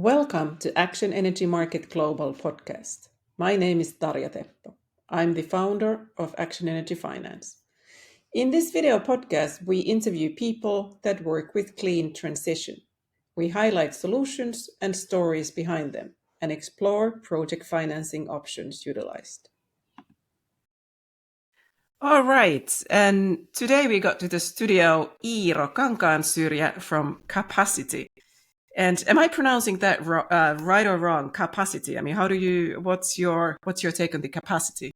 Welcome to Action Energy Market Global podcast. My name is Tarja Teppo. I'm the founder of Action Energy Finance. In this video podcast, we interview people that work with clean transition. We highlight solutions and stories behind them and explore project financing options utilized. All right, and today we got to the studio Iiro Kankaansyrjä from Kapasity. And am I pronouncing that right or wrong? Kapasity. I mean, what's your take on the capacity?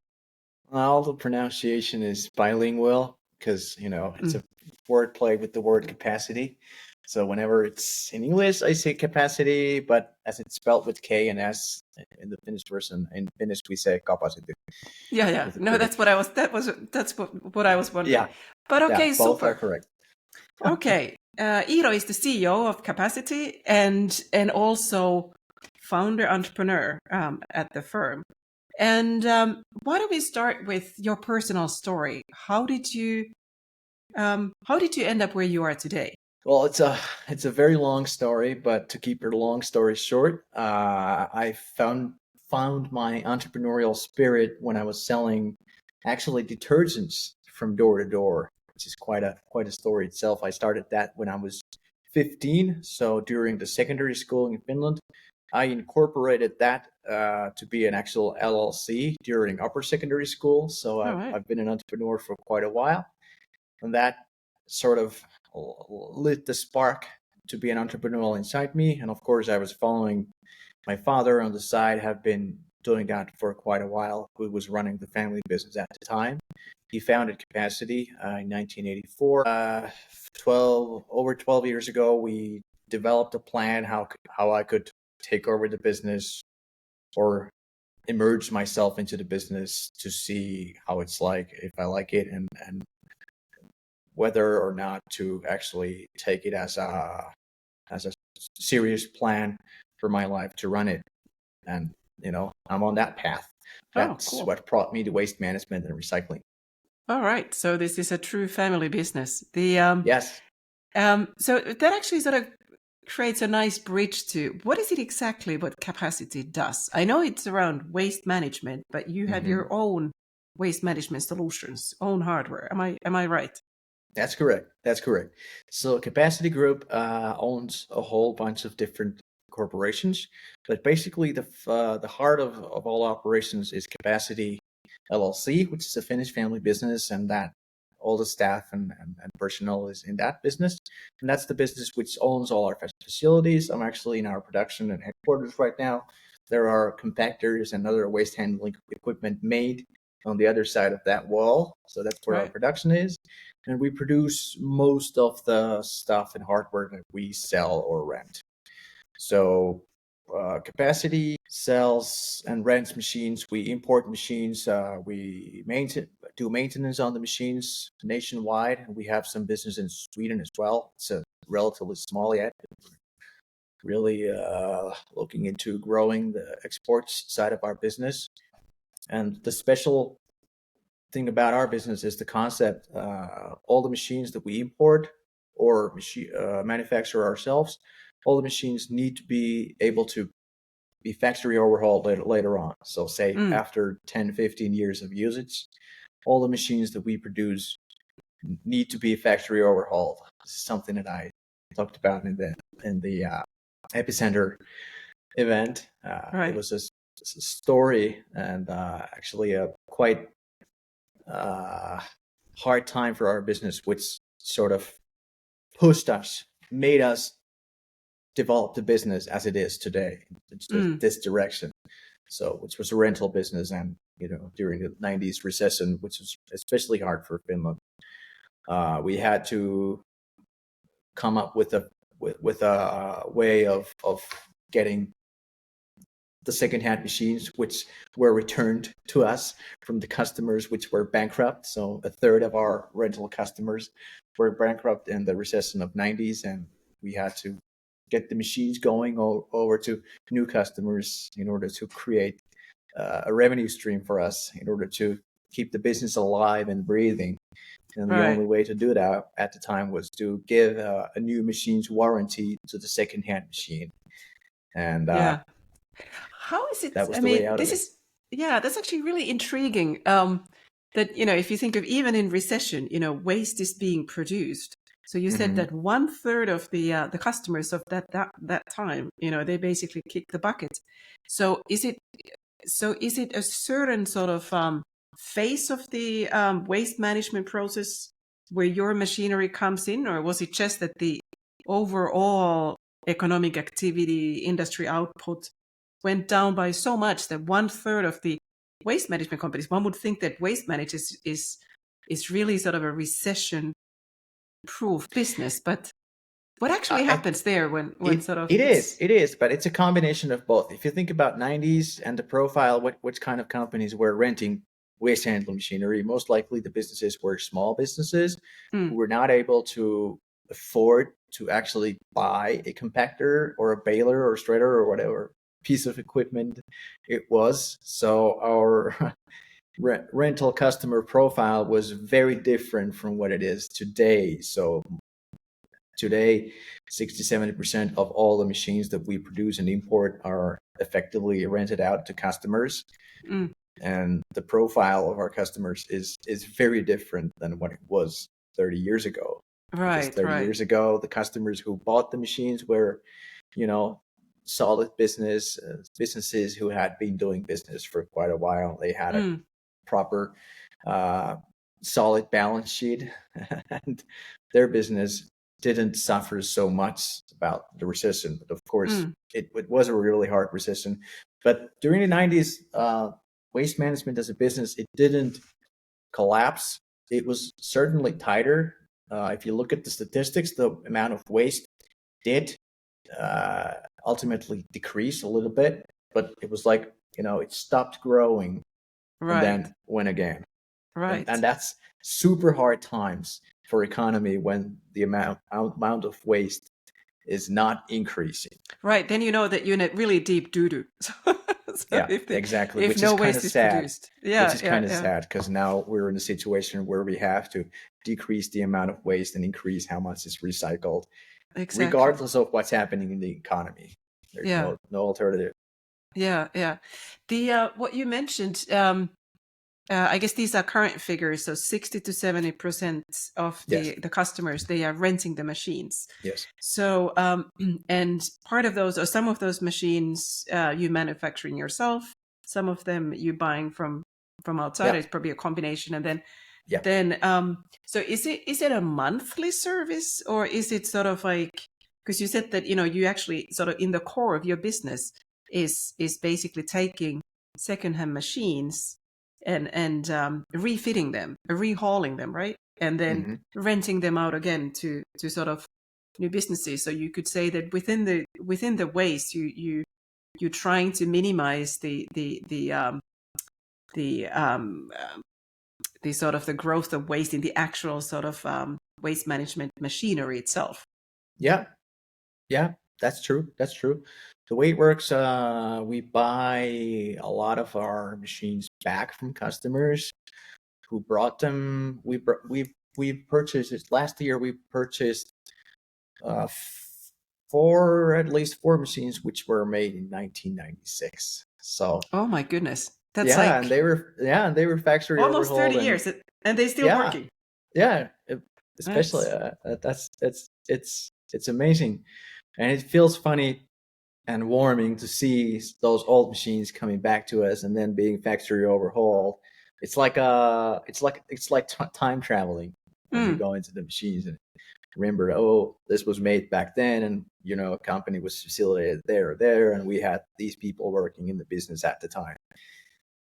Well, the pronunciation is bilingual because, it's a wordplay with the word capacity. So whenever it's in English, I say capacity, but as it's spelled with K and S in the Finnish version, in Finnish we say kapasity. Yeah. No, that's what I was wondering. Yeah. But okay, yeah, super. Both are correct. Okay. Iiro is the CEO of Kapasity and also founder entrepreneur at the firm. And why don't we start with your personal story? How did you end up where you are today? Well, it's a very long story, but to keep your long story short, I found my entrepreneurial spirit when I was selling actually detergents from door to door, which is quite a story itself. I started that when I was 15, so during the secondary school in Finland. I incorporated that to be an actual LLC during upper secondary school. So I've been an entrepreneur for quite a while, and that sort of lit the spark to be an entrepreneur inside me. And of course, I was following my father on the side, have been doing that for quite a while, who was running the family business at the time. He founded Kapasity in 1984. Over 12 years ago, we developed a plan how I could take over the business or immerse myself into the business to see how it's like, if I like it, and whether or not to actually take it as a serious plan for my life to run it. And I'm on that path. That's cool. What brought me to waste management and recycling. All right, so this is a true family business. Yes. So that actually sort of creates a nice bridge to what is it exactly what Kapasity does? I know it's around waste management, but you have your own waste management solutions, own hardware. Am I right? That's correct. So Kapasity Group owns a whole bunch of different corporations, but basically the heart of all operations is Kapasity LLC, which is a Finnish family business, and that all the staff and personnel is in that business. And that's the business which owns all our facilities. I'm actually in our production and headquarters right now. There are compactors and other waste handling equipment made on the other side of that wall. So that's where our production is. And we produce most of the stuff and hardware that we sell or rent. So Kapasity sells and rents machines. We import machines. We do maintenance on the machines nationwide. We have some business in Sweden as well. It's relatively small yet. Really looking into growing the exports side of our business. And the special thing about our business is the concept. All the machines that we import or manufacture ourselves, all the machines need to be able to be factory overhauled later on. So say after 10, 15 years of usage, all the machines that we produce need to be factory overhauled. This is something that I talked about in the Epicenter event. It was a story and actually a quite hard time for our business, which sort of pushed us, made us develop the business as it is today, this direction. So, which was a rental business, and during the 90s recession, which was especially hard for Finland, we had to come up with a way of getting the secondhand machines, which were returned to us from the customers which were bankrupt. So a third of our rental customers were bankrupt in the recession of 90s, and we had to get the machines going over to new customers in order to create a revenue stream for us, in order to keep the business alive and breathing. And the only way to do that at the time was to give a new machine's warranty to the secondhand machine. And Yeah. How is it? that was I the way mean, out of it. that's actually really intriguing. That, if you think of even in recession, waste is being produced. So you said Mhm. that 1/3 of the customers of that time, they basically kick the bucket. So is it a certain sort of phase of the waste management process where your machinery comes in, or was it just that the overall economic activity, industry output went down by so much that 1/3 of the waste management companies, one would think that waste management is really sort of a recession proof business, but what actually I, happens there when sort of it is, but it's a combination of both. If you think about 90s and the profile, which kind of companies were renting waste handling machinery, most likely the businesses were small businesses who were not able to afford to actually buy a compactor or a baler or shredder or whatever piece of equipment it was. So our rental customer profile was very different from what it is today. So today, 60-70% of all the machines that we produce and import are effectively rented out to customers. mm, And the profile of our customers is very different than what it was 30 years ago. Because right, 30 right. years ago, the customers who bought the machines were, solid businesses who had been doing business for quite a while. They had a Mm, proper, solid balance sheet, and their business didn't suffer so much about the recession. But of course, mm, it was a really hard recession. But during the 90s, waste management as a business, it didn't collapse. It was certainly tighter. If you look at the statistics, the amount of waste did ultimately decrease a little bit, but it was like, it stopped growing and right, then went again. And right. that's super hard times for economy when the amount of waste is not increasing. Right, then you know that you're in a really deep doo-doo. So Yeah, exactly. if Which is no kind of waste is sad. produced. Yeah, yeah, yeah. Because now we're in a situation where we have to decrease the amount of waste and increase how much is recycled, Exactly. regardless of what's happening in the economy. There's Yeah, no alternative. yeah, yeah. The what you mentioned, I guess these are current figures. So 60 to 70% of Yes. the customers, they are renting the machines. Yes. So and part of those or some of those machines you manufacturing yourself. Some of them you buying from outside. Yeah. It's probably a combination, and Yeah. then so is it a monthly service, or is it sort of like, because you said that you actually sort of in the core of your business is basically taking secondhand machines and refitting them, rehauling them, right, and then Hmm. renting them out again to sort of new businesses. So you could say that within the waste you're trying to minimize the the sort of the growth of waste in the actual sort of waste management machinery itself. Yeah. Yeah. That's true. That's true. The way it works, we buy a lot of our machines back from customers who brought them. We purchased it last year. We purchased uh, at least four machines which were made in 1996. So Oh my goodness, that's like and they were factory almost overhauled. 30 And years and they're still yeah, working. yeah, especially That's it's amazing, and it feels funny and warming to see those old machines coming back to us and then being factory overhauled. It's like time traveling when you mm, go into the machines and remember, oh, this was made back then, and a company was facilitated there, and we had these people working in the business at the time.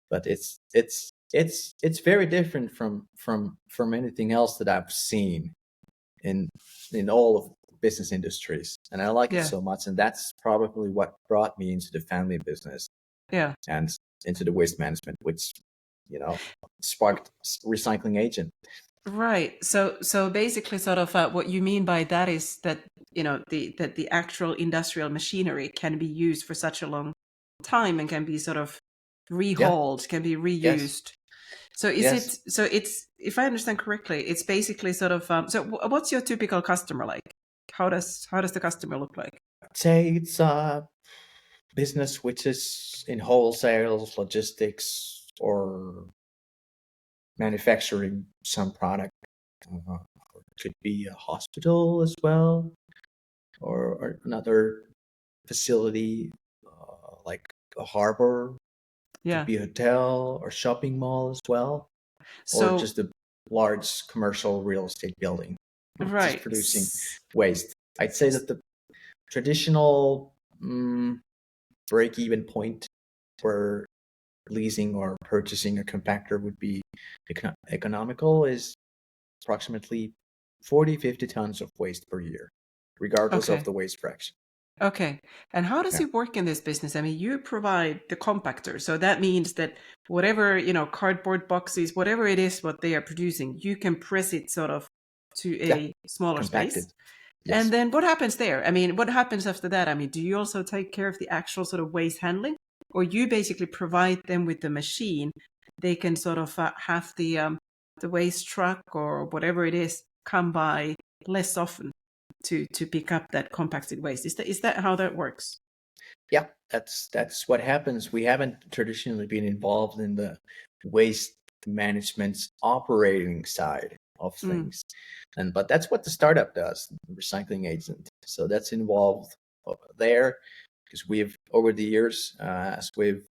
But it's very different from anything else that I've seen in all of business industries, and I like it yeah, so much. And that's probably what brought me into the family business yeah. and into the waste management, which sparked recycling agent. Right. So basically, sort of what you mean by that is that the actual industrial machinery can be used for such a long time and can be sort of Yeah. rehauled, can be Yes. reused. So Yes. it's, if I understand correctly, it's basically sort of so what's your typical customer like? How does the customer look like? I'd say it's business which is in wholesale, logistics, or manufacturing some product. It could be a hospital as well, or another facility like a harbor. Yeah. Could be a hotel or shopping mall as well, or So just a large commercial real estate building, just right. producing waste. I'd say that the traditional break-even point for leasing or purchasing a compactor would be economical is approximately 40-50 tons of waste per year, regardless of Okay. the waste fraction. Okay. And how does Yeah. it work in this business? I mean, you provide the compactor. So that means that whatever, cardboard boxes, whatever it is, what they are producing, you can press it sort of to a smaller Compacted. space. Yes. And then what happens there? I mean, what happens after that? I mean, do you also take care of the actual sort of waste handling, or you basically provide them with the machine? They can sort of have the waste truck or whatever it is come by less often to pick up that compacted waste. Is that how that works? Yeah, that's what happens. We haven't traditionally been involved in the waste management's operating side of things, but that's what the startup does, the recycling agent. So that's involved there because we've over the years, as we've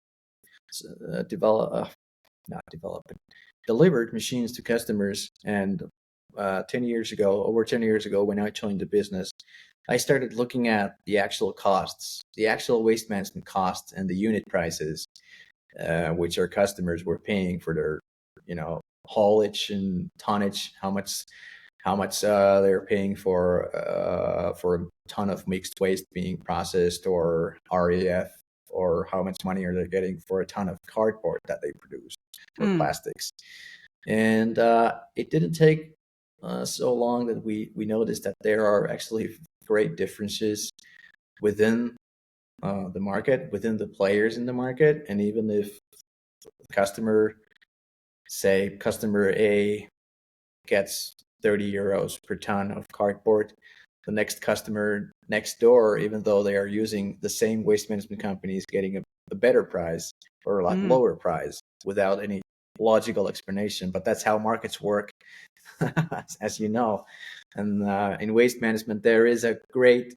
delivered machines to customers, and 10 years ago, over 10 years ago, when I joined the business, I started looking at the actual costs, the actual waste management costs, and the unit prices, which our customers were paying for their, haulage and tonnage. How much they're paying for a ton of mixed waste being processed, or REF, or how much money are they getting for a ton of cardboard that they produce, or plastics. And it didn't take so long that we noticed that there are actually great differences within the market, within the players in the market. And even if customer A gets 30 euros per ton of cardboard, the next customer next door, even though they are using the same waste management company, is getting a better price or a lot lower price without any logical explanation. But that's how markets work, as you know. And in waste management, there is a great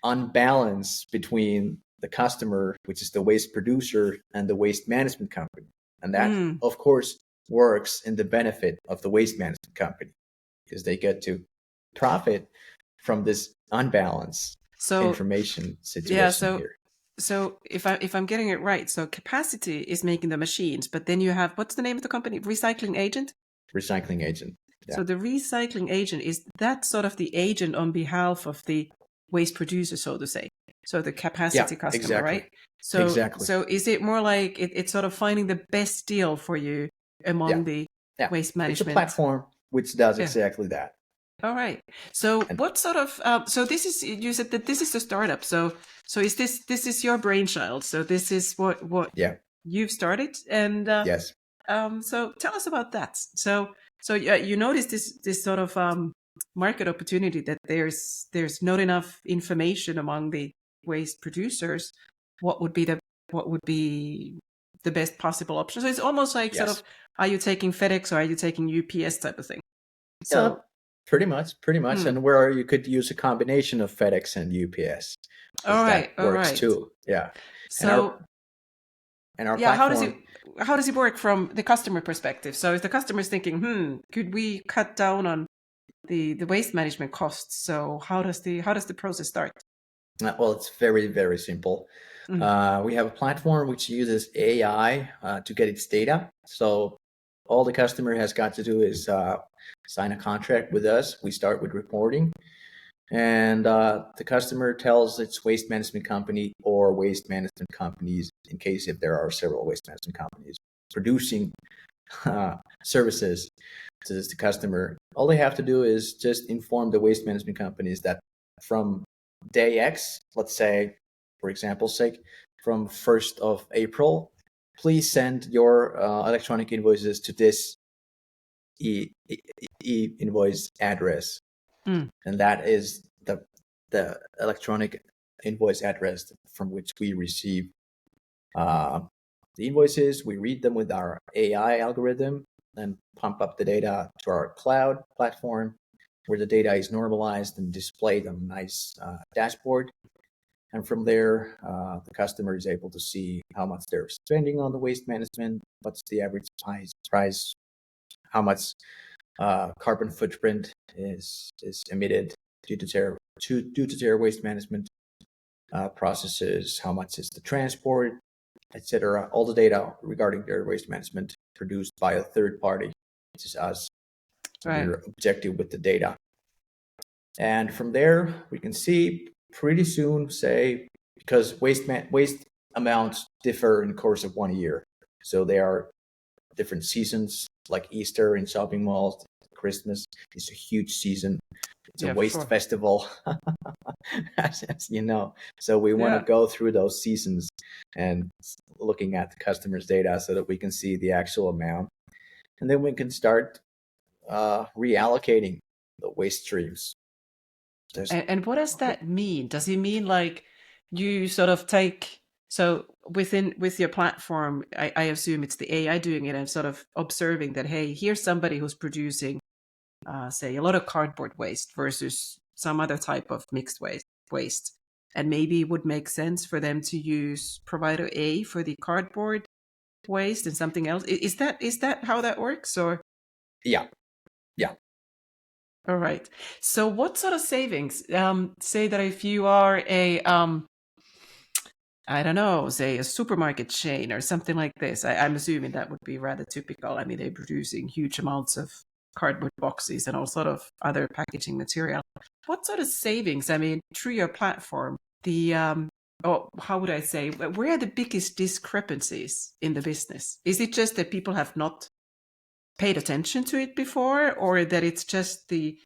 unbalance between the customer, which is the waste producer, and the waste management company. And that, of course, works in the benefit of the waste management company, because they get to profit from this unbalanced information situation here. So if I'm getting it right, so Kapasity is making the machines, but then you have, what's the name of the company? Recycling Agent? Recycling Agent. Yeah. So the recycling agent, is that sort of the agent on behalf of the waste producer, so to say? So the Kapasity customer, exactly. right? So is it more like it's sort of finding the best deal for you among the waste management? It's a platform which does exactly that. All right. So what sort of so this is, you said that this is the startup. So is this is your brainchild? So this is what you've started, and yes. So tell us about that. So you notice this sort of market opportunity, that there's not enough information among the waste producers. What would be the best possible option? So it's almost like sort of, are you taking FedEx or are you taking UPS type of thing? So pretty much. And where you could use a combination of FedEx and UPS. All right. Works too. Yeah. So and our platform, how does it work from the customer perspective? So if the customer is thinking, could we cut down on the waste management costs? So how does the process start? Well, it's very, very simple. We have a platform which uses AI to get its data. So all the customer has got to do is sign a contract with us. We start with reporting, and the customer tells its waste management company or waste management companies, in case if there are several waste management companies producing services to the customer, all they have to do is just inform the waste management companies that from day X, let's say, for example's sake, from 1st of April, please send your electronic invoices to this e-invoice address. And that is the electronic invoice address from which we receive the invoices. We read them with our AI algorithm and pump up the data to our cloud platform, where the data is normalized and displayed on a nice dashboard. And from there, the customer is able to see how much they're spending on the waste management, what's the average price, how much carbon footprint is emitted due to their waste management processes, how much is the transport, etc. All the data regarding their waste management produced by a third party, which is us. So Right. we're objective with the data. And from there, we can see pretty soon, say, because waste amounts differ in the course of 1 year. So there are different seasons, like Easter in shopping malls, Christmas is a huge season. It's a waste festival, as you know. So we want to go through those seasons and looking at the customer's data so that we can see the actual amount. And then we can start reallocating the waste streams. And what does that mean? Does it mean like you sort of take, so with your platform, I assume it's the AI doing it and sort of observing that, hey, here's somebody who's producing, say, a lot of cardboard waste versus some other type of mixed waste. And maybe it would make sense for them to use provider A for the cardboard waste and something else. Is that how that works? Or yeah. All right. So what sort of savings? Say that if you are a, I don't know, say a supermarket chain or something like this, I'm assuming that would be rather typical. I mean, they're producing huge amounts of cardboard boxes and all sort of other packaging material. What sort of savings? I mean, through your platform, how would I say, where are the biggest discrepancies in the business? Is it just that people have not paid attention to it before, or that it's just the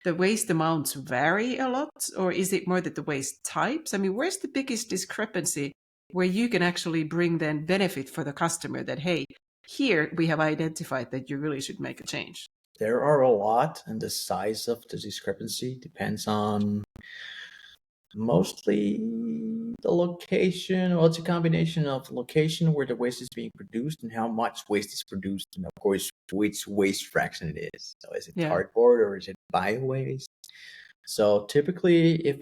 waste amounts vary a lot, or is it more that the waste types? I mean, where's the biggest discrepancy where you can actually bring then benefit for the customer that, hey, here we have identified that you really should make a change? There are a lot, and the size of the discrepancy depends on mostly the location. Well, it's a combination of location where the waste is being produced and how much waste is produced, and of course, which waste fraction it is. So is it cardboard or is it bio-waste? So typically, if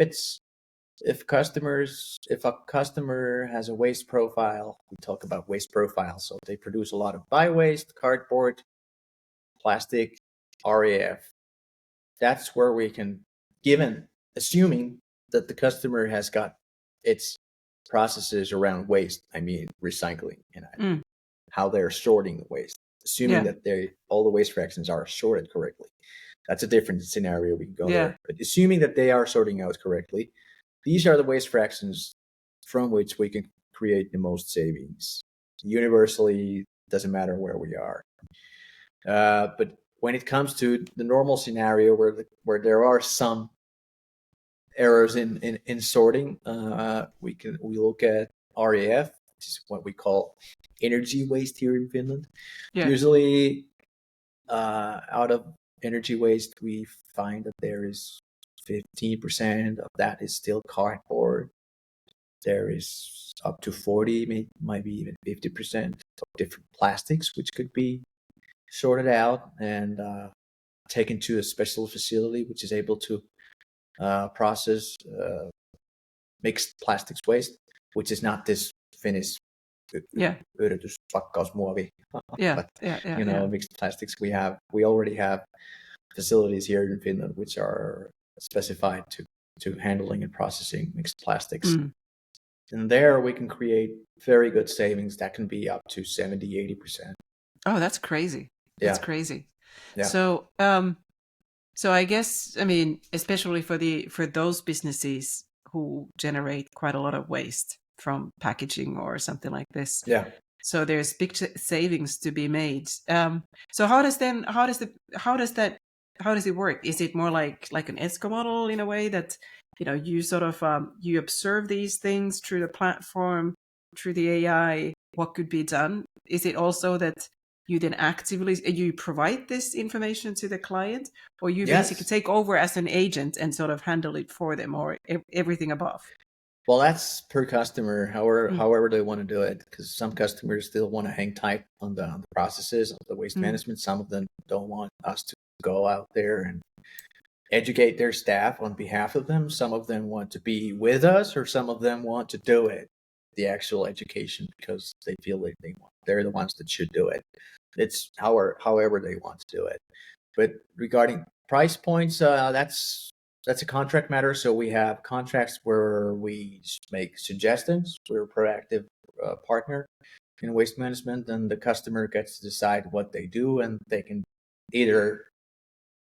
a customer has a waste profile, we talk about waste profile. So they produce a lot of bio-waste, cardboard, plastic, RAF. That's where we can, assuming that the customer has got its processes around waste, I mean recycling, and how they're sorting the waste, assuming that all the waste fractions are sorted correctly. That's a different scenario, we can go there. But assuming that they are sorting out correctly, these are the waste fractions from which we can create the most savings. Universally, doesn't matter where we are. But when it comes to the normal scenario where there are some errors in sorting, we look at RAF, which is what we call energy waste here in Finland. Usually, out of energy waste, we find that there is 15% of that is still cardboard. There is up to 40, maybe even 50% of different plastics, which could be sorted out and taken to a special facility, which is able to process mixed plastics waste, which is not this Finnish yrityspakkausmuovi, but mixed plastics. We already have facilities here in Finland which are specified to handling and processing mixed plastics. And there we can create very good savings that can be up to 70-80%. Oh, that's crazy. That's crazy. So I guess, I mean, especially for those businesses who generate quite a lot of waste from packaging or something like this. So there's big savings to be made. So how does it work? Is it more like an ESCO model in a way that, you sort of you observe these things through the platform, through the AI, what could be done? Is it also that you then actively you provide this information to the client, or you basically take over as an agent and sort of handle it for them, or everything above? Well, that's per customer, however they want to do it, because some customers still want to hang tight on the processes of the waste Mm. management. Some of them don't want us to go out there and educate their staff on behalf of them. Some of them want to be with us, or some of them want to do it, the actual education, because they feel like they're the ones that should do it. It's however they want to do it. But regarding price points, that's a contract matter. So we have contracts where we make suggestions. We're a proactive partner in waste management, and the customer gets to decide what they do, and they can either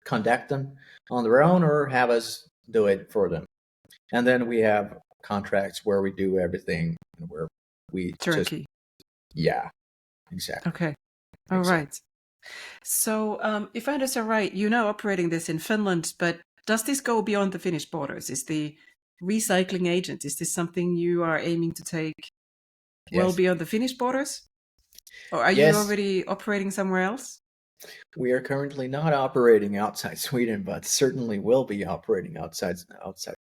conduct them on their own or have us do it for them. And then we have contracts where we do everything, and where we Turkey. yeah, exactly. Okay. All Exactly. right. So if I understand right, you're now operating this in Finland, but does this go beyond the Finnish borders? Is the recycling agent, is this something you are aiming to take well Yes. beyond the Finnish borders? Or are you Yes. already operating somewhere else? We are currently not operating outside Sweden, but certainly will be operating outside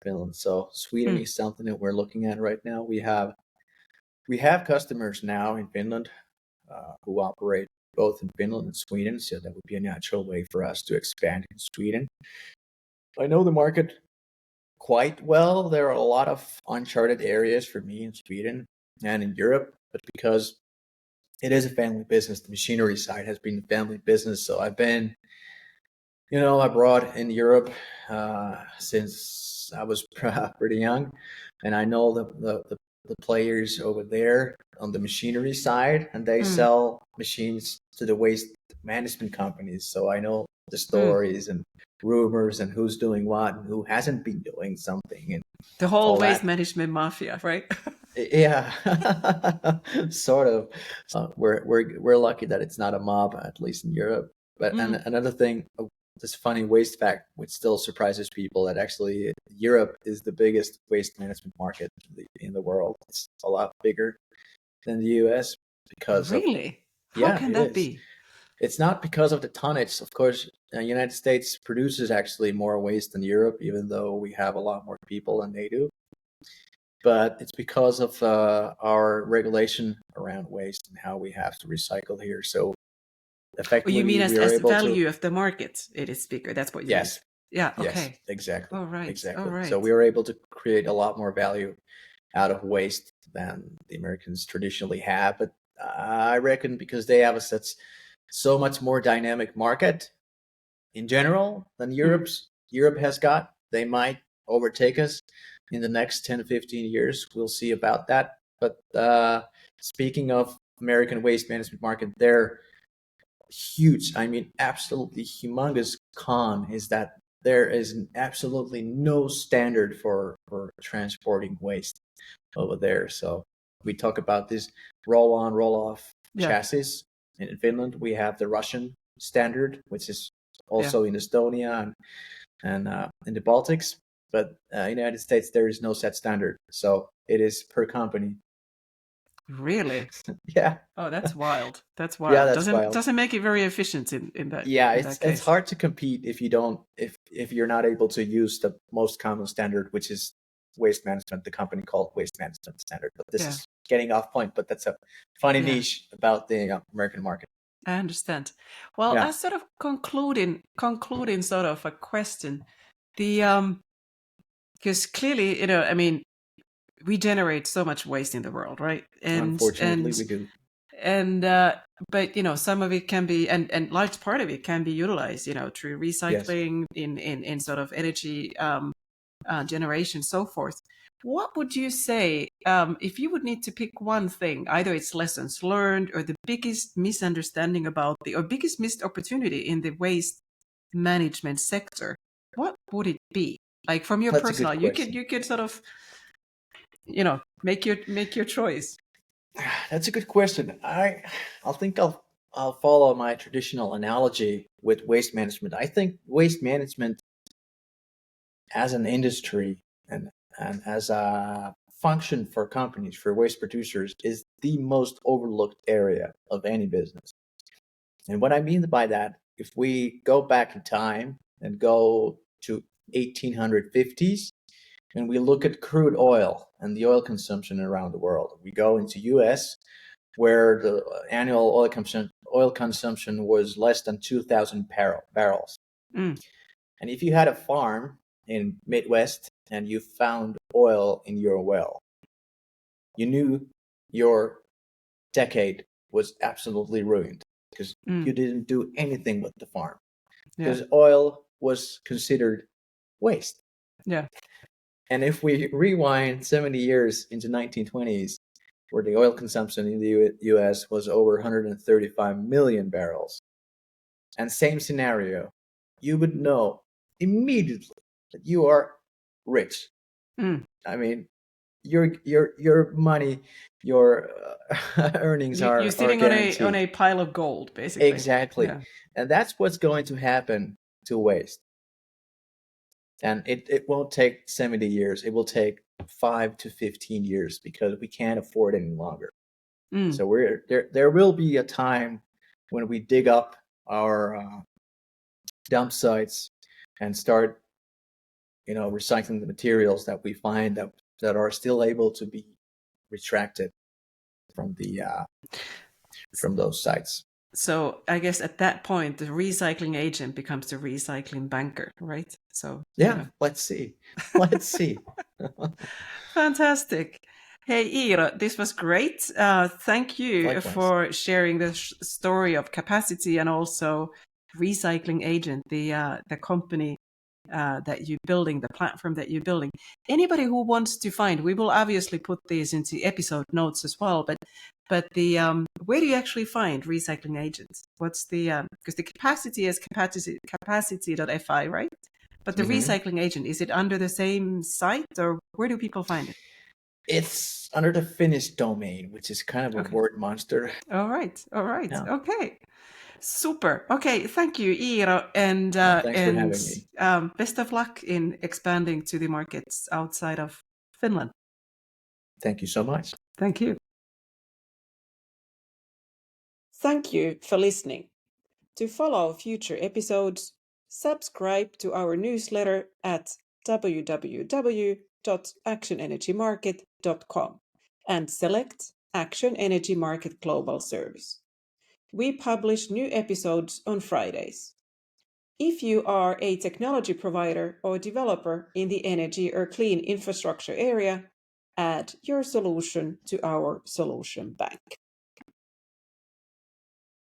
Finland. So Sweden is something that we're looking at right now. We have customers now in Finland who operate both in Finland and Sweden, so that would be a natural way for us to expand in Sweden. I know the market quite well. There are a lot of uncharted areas for me in Sweden and in Europe, but because it is a family business, the machinery side has been a family business. So I've been, abroad in Europe since I was pretty young, and I know the players over there on the machinery side, and they sell machines to the waste management companies. So I know the stories and rumors and who's doing what and who hasn't been doing something, and the whole waste management mafia, right? Yeah, sort of. We're lucky that it's not a mob, at least in Europe. But and another thing, this funny waste fact, which still surprises people, that actually Europe is the biggest waste management market in the world. It's a lot bigger than the US because really? How can that be? It's not because of the tonnage. Of course, the United States produces actually more waste than Europe, even though we have a lot more people than they do. But it's because of our regulation around waste and how we have to recycle here. So effectively, you mean as are the able value to. of the market, it is bigger. That's what you Yes. mean. Yeah. Yes. Okay. Exactly. All right. Exactly. All right. So we are able to create a lot more value out of waste than the Americans traditionally have. But I reckon because they have such so much more dynamic market in general than Europe has got, they might overtake us in the next 10 to 15 years. We'll see about that. But speaking of American waste management market, they're huge. I mean, absolutely humongous con is that there is absolutely no standard for transporting waste over there. So we talk about this roll on, roll off chassis. In Finland, we have the Russian standard, which is also in Estonia and in the Baltics. But in the United States, there is no set standard. So it is per company. Really? Yeah. Oh, that's wild. That's wild. Yeah, that's wild. Doesn't make it very efficient in that. Yeah, in that case. it's hard to compete if you don't if you're not able to use the most common standard, which is waste management, the company called Waste Management Standard. But this is getting off point, but that's a funny niche about the American market. I understand. Well, as sort of concluding sort of a question, the because clearly, I mean, we generate so much waste in the world, right? And unfortunately, we do. And but some of it can be, and large part of it can be utilized, through recycling in sort of energy generation, so forth. What would you say if you would need to pick one thing, either it's lessons learned or the biggest misunderstanding about or biggest missed opportunity in the waste management sector? What would it be? Like from your personal, you could sort of, make your choice. That's a good question. I'll think I'll follow my traditional analogy with waste management. I think waste management as an industry and as a function for companies, for waste producers, is the most overlooked area of any business. And what I mean by that, if we go back in time and go to 1850s, and we look at crude oil and the oil consumption around the world, we go into US, where the annual oil consumption was less than 2,000 barrels. Mm. And if you had a farm in Midwest and you found oil in your well, you knew your decade was absolutely ruined because you didn't do anything with the farm. Because oil was considered waste. Yeah. And if we rewind 70 years into 1920s, where the oil consumption in the US was over 135 million barrels, and same scenario, you would know immediately that you are rich. I mean, your money, your earnings You're sitting guaranteed. on a pile of gold, basically. Exactly. Yeah. And that's what's going to happen to waste. And it won't take 70 years. It will take 5 to 15 years because we can't afford it any longer. So there will be a time when we dig up our dump sites and start, recycling the materials that we find that are still able to be retracted from those sites. So I guess at that point, the recycling agent becomes the recycling banker, right? So yeah. Let's see. Let's see. Fantastic. Hey, Iiro, this was great. Thank you Likewise. for sharing the story of Kapasity and also Recycling Agent, the company that you're building, the platform that you're building. Anybody who wants to find, we will obviously put these into episode notes as well, but the where do you actually find recycling agents? What's the because the Kapasity is capacity.fi, right? But the recycling agent, is it under the same site, or where do people find it? It's under the Finnish domain, which is kind of a word monster. All right. Yeah. Okay. Super. Okay, thank you, Iiro, and thanks for having me. Best of luck in expanding to the markets outside of Finland. Thank you so much. Thank you. Thank you for listening. To follow future episodes, subscribe to our newsletter at www.actionenergymarket.com and select Action Energy Market Global Service. We publish new episodes on Fridays. If you are a technology provider or developer in the energy or clean infrastructure area, add your solution to our solution bank.